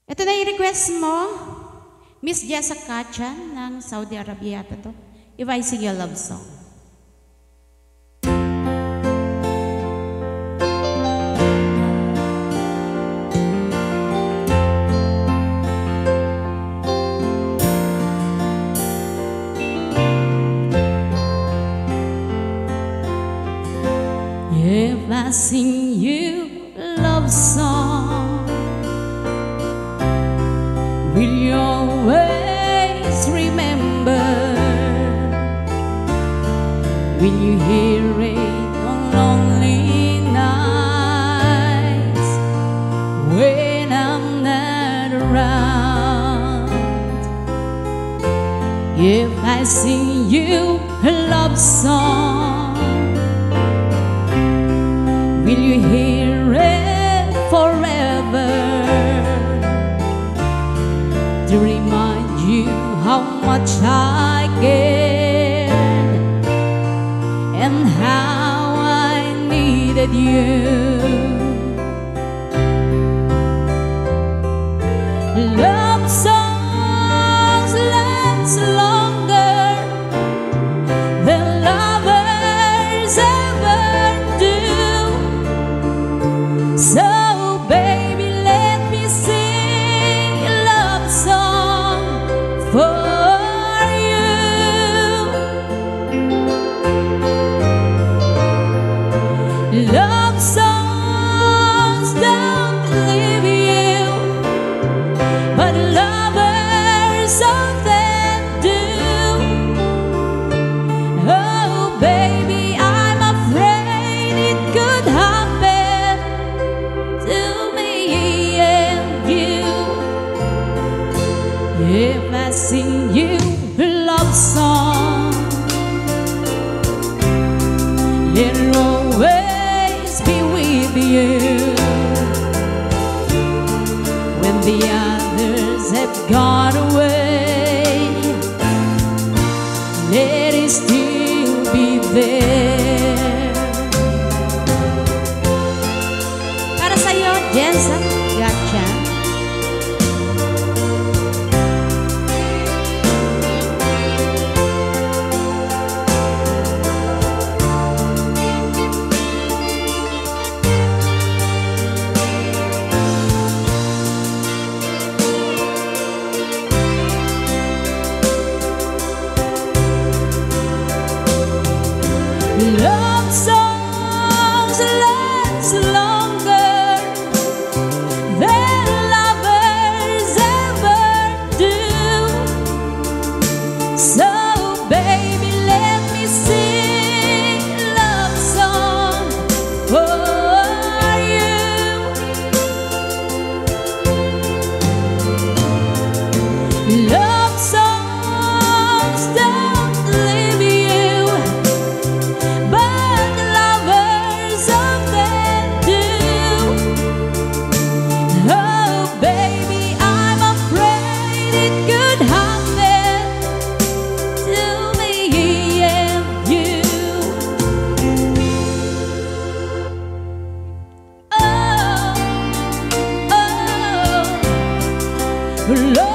Ito na i-request mo, Miss Jessica Chan ng Saudi Arabia to. If I Sing Your Love Song. If I sing you a love song, will you always remember? Will you hear it on lonely nights when I'm not around? If I sing you a love song, will you hear it forever, to remind you how much I cared and how I needed you? Love songs last longer than lovers ever do. So baby, let me sing a love song for you. Love songs don't leave you, but lovers often do. Oh baby, I'm afraid it could happen to me and you. If I sing you a love song, it'll always be with you. When the others have gone away, let it still be there. Para sa'yo, Jessica Chan. Love songs last longer than lovers ever do. So baby, let me sing a love song for you. Love songs don't leave you, but lovers often do. Oh baby, I'm afraid it could happen to me and you. Oh, oh, love.